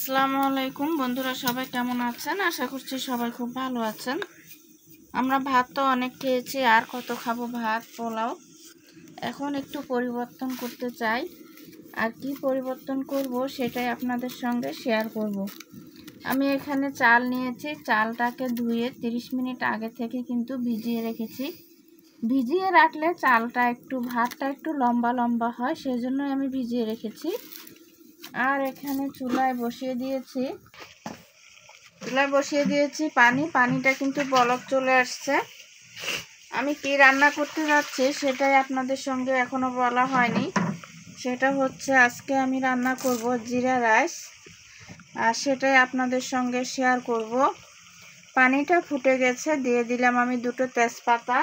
আসসালামু আলাইকুম বন্ধুরা, সবাই কেমন আছেন? আশা করছি সবাই খুব ভালো আছেন। আমরা ভাত তো অনেক খেয়েছি, আর কত খাবো ভাত পোলাও। এখন একটু পরিবর্তন করতে চাই, আর কি পরিবর্তন করব সেটাই আপনাদের সঙ্গে শেয়ার করব। আমি এখানে চাল নিয়েছি, চালটাকে ধুয়ে 30 মিনিট আগে থেকে কিন্তু ভিজিয়ে রেখেছি। ভিজিয়ে রাখলে চালটা ভাতটা একটু লম্বা লম্বা হয়, সেজন্য আমি ভিজিয়ে রেখেছি। আর এখানে চুলায় বসিয়ে দিয়েছি পানিটা কিন্তু বলক চলে আসছে। আমি কি রান্না করতে যাচ্ছি সেটাই আপনাদের সঙ্গে এখনো বলা হয়নি। সেটা হচ্ছে আজকে আমি রান্না করব জিরা রাইস, আর সেটাই আপনাদের সঙ্গে শেয়ার করব। পানিটা ফুটে গেছে, দিয়ে দিলাম আমি 2টো তেজপাতা।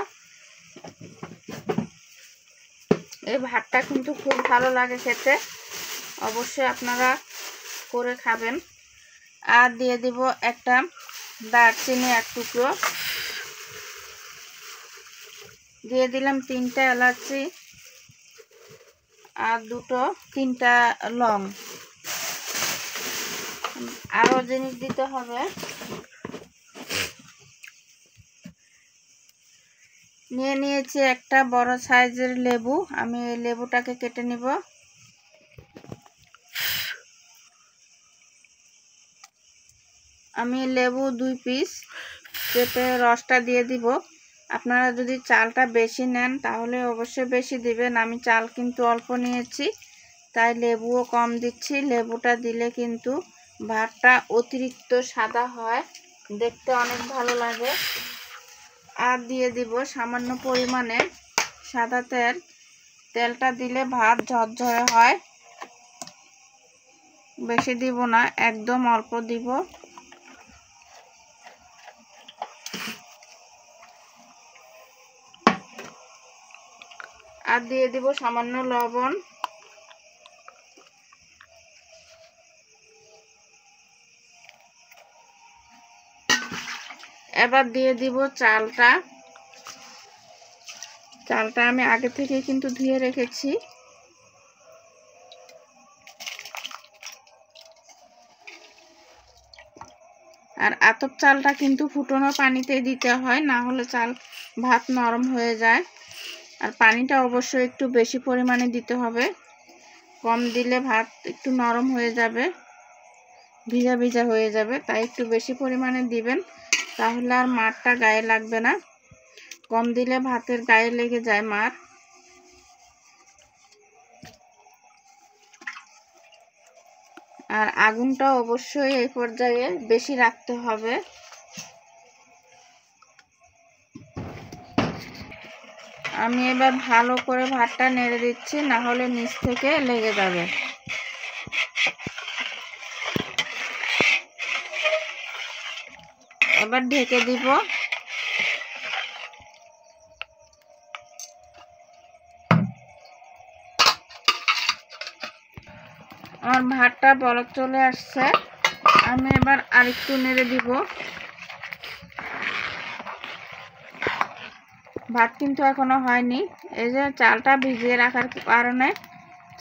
এই ভাতটা কিন্তু খুব ভালো লাগে খেতে, অবশ্যই আপনারা করে খাবেন। আর দিয়ে দিব একটা দারচিনি 1 টুকরো, দিয়ে দিলাম 3টা এলাচি আর 3টা লং। আরও জিনিস দিতে হবে, নিয়েছি একটা বড় সাইজের লেবু। আমি এই লেবুটাকে কেটে নিব। আমি লেবু 2 পিস কেটে রসটা দিয়ে দিব। আপনারা যদি চালটা বেশি নেন তাহলে অবশ্যই বেশি দিবেন। আমি চাল কিন্তু অল্প নিয়েছি, তাই লেবুও কম দিচ্ছি। লেবুটা দিলে কিন্তু ভাতটা অতিরিক্ত সাদা হয়, দেখতে অনেক ভালো লাগে। আর দিয়ে দিব সামান্য পরিমাণে সাদা তেল। তেলটা দিলে ভাত ঝরঝরে হয়। বেশি দিব না, একদম অল্প দিব। আর দিয়ে দিব সামান্য লবণ। এবার দিয়ে দিব চালটা আমি আগে থেকে কিন্তু ধুয়ে রেখেছি। আর আতপ চালটা কিন্তু ফুটানো পানিতে দিতে হয়, না হলে ভাত নরম হয়ে যায়। আর পানিটা অবশ্যই একটু বেশি পরিমাণে দিতে হবে, কম দিলে ভাত একটু নরম হয়ে যাবে, ভিজা ভিজা হয়ে যাবে। তাই একটু বেশি পরিমাণে দিবেন, তাহলে আর মারটা গায়ে লাগবে না। কম দিলে ভাতের গায়ে লেগে যায় মার। আর আগুনটা অবশ্যই এই পর্যায়ে বেশি রাখতে হবে। আমি এবার ভালো করে ভাতটা নেড়ে দিচ্ছি, না হলে নিচ থেকে লেগে যাবে। এবার ঢেকে দিব। আমার ভাতটা বলক চলে আসছে, আমি এবার আরেকটু নেড়ে দিব। ভাত কিন্তু এখনো হয়নি, এই যে চালটা ভিজিয়ে রাখার কারণে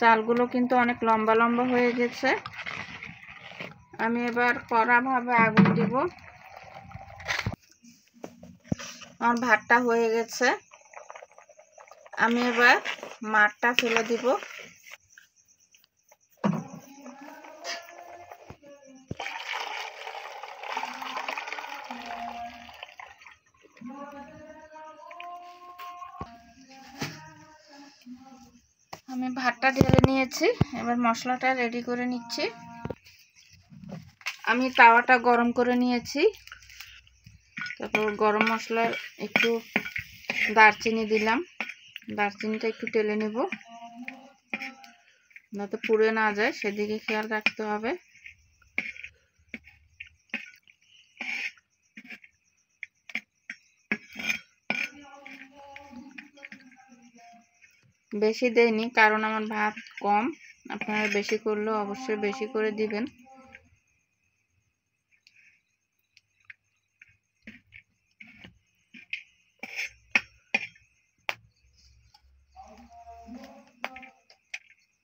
চালগুলো কিন্তু অনেক লম্বা লম্বা হয়ে গেছে। আমি এবার কড়াভাবে আগুন দিব। আমার ভাতটা হয়ে গেছে, আমি এবার মারটা ফেলে দিব। আমি ভাতটা ঢেলে নিয়েছি, এবার মশলাটা রেডি করে নিচ্ছি। আমি তাওয়াটা গরম করে নিয়েছি, তারপর গরম মশলা একটু দারচিনি দিলাম। দারচিনিটা একটু টেলে নেব, যাতে পুড়ে না যায়, সেদিকে খেয়াল রাখতে হবে। বেশি দেইনি, কারণ আমার ভাত কম। আপনারা বেশি করলেও অবশ্যই বেশি করে দিবেন।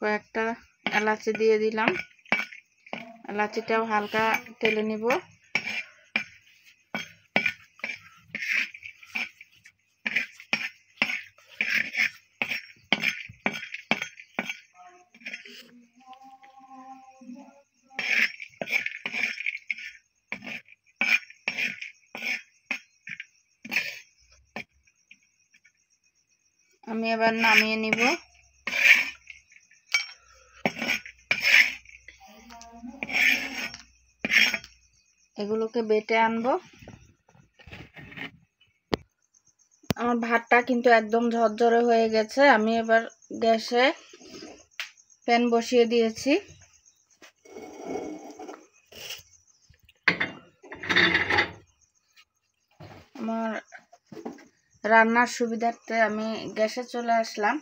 কয়েকটা এলাচি দিয়ে দিলাম, লাচিটাও হালকা তেলে নিব। আমি এবার নামিয়ে নিব। এগুলোকে বেটে আনবো। আমার ভাতটা কিন্তু একদম ঝরঝরে হয়ে গেছে। আমি এবার গ্যাসে প্যান বসিয়ে দিয়েছি। আমার রান্নার সুবিধার্থে আমি গ্যাসে চলে আসলাম।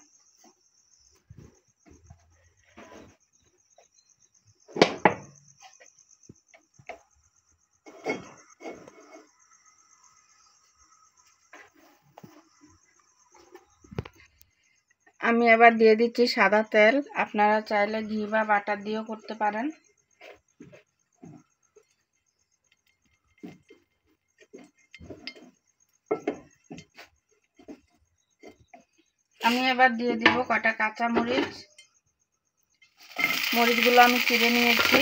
আমি এবার দিয়ে দিচ্ছি সাদা তেল। আপনারা চাইলে ঘি বা বাটার দিয়েও করতে পারেন। আমি এবার দিয়ে দিব কটা কাঁচা মরিচ। মরিচগুলো আমি চিড়ে নিয়েছি।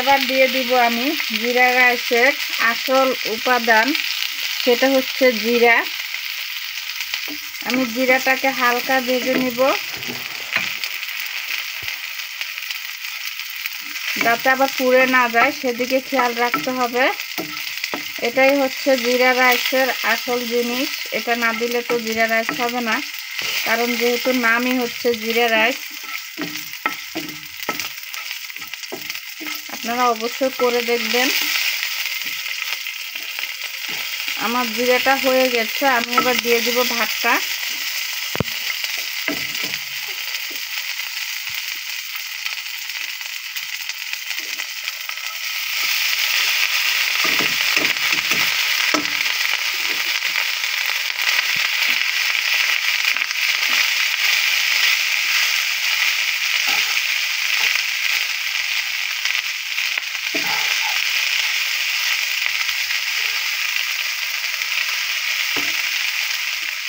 এবার দিয়ে দিব আমি জিরা রাইসের আসল উপাদান, সেটা হচ্ছে জিরা। আমি জিরাটাকে হালকা ভেজে নিব, যাতে আবার পুড়ে না যায় সেদিকে খেয়াল রাখতে হবে। এটাই হচ্ছে জিরা রাইসের আসল জিনিস। এটা না দিলে তো জিরা রাইস হবে না, কারণ যেহেতু নামই হচ্ছে জিরা রাইস। আপনারা অবশ্যই করে দেখবেন। আমার জিরাটা হয়ে গেছে। আমি এবার দিয়ে দিব ভাতটা।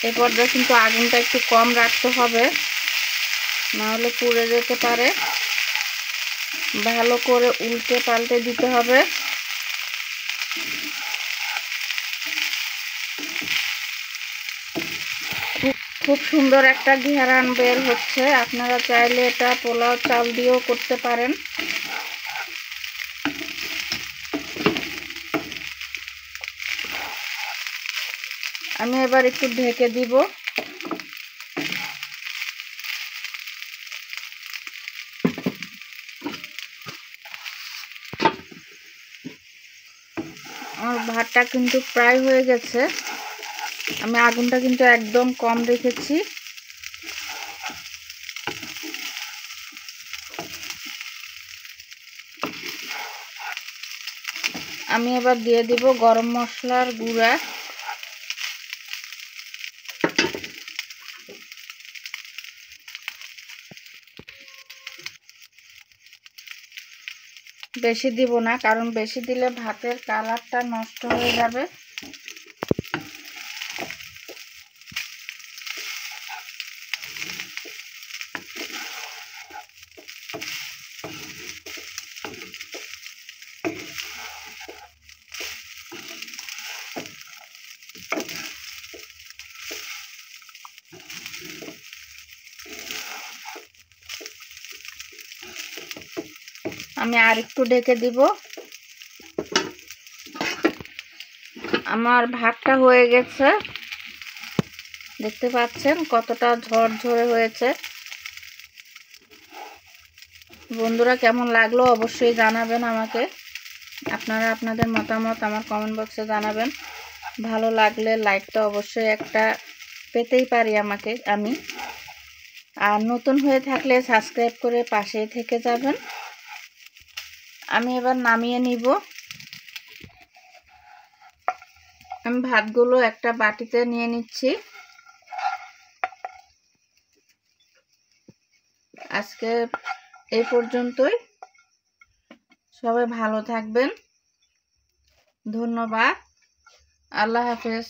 এ পর্যায়ে কিন্তু আগুনটা একটু কম রাখতে হবে, নাহলে পুড়ে যেতে পারে। ভালো করে উল্টে পাল্টে দিতে হবে। খুব সুন্দর একটা ঘেরান বের হচ্ছে। আপনারা চাইলে এটা পোলাও চাল দিয়েও করতে পারেন। আমি এবার একটু ঢেকে দিব। আমার ভাতটা কিন্তু প্রায় হয়ে গেছে। আমি আগুনটা কিন্তু একদম কম রেখেছি। আমি এবার দিয়ে দিব গরম মশলার গুঁড়া। বেশি দিব না, কারণ বেশি দিলে ভাতের কালারটা নষ্ট হয়ে যাবে। আমি আর একটু ঢেকে দিব। আমার ভাতটা হয়ে গেছে, দেখতে পাচ্ছেন কতটা ঝরঝরে হয়েছে। বন্ধুরা, কেমন লাগলো অবশ্যই জানাবেন আমাকে। আপনারা আপনাদের মতামত আমার কমেন্ট বক্সে জানাবেন। ভালো লাগলে লাইকটা অবশ্যই একটা পেতেই পারি আমি। আর নতুন হয়ে থাকলে সাবস্ক্রাইব করে পাশেই থেকে যাবেন। আমি এবার নামিয়ে নিব। আমি ভাতগুলো একটা বাটিতে নিয়ে নিচ্ছি। আজকে এই পর্যন্তই। সবাই ভালো থাকবেন। ধন্যবাদ। আল্লাহ হাফেজ।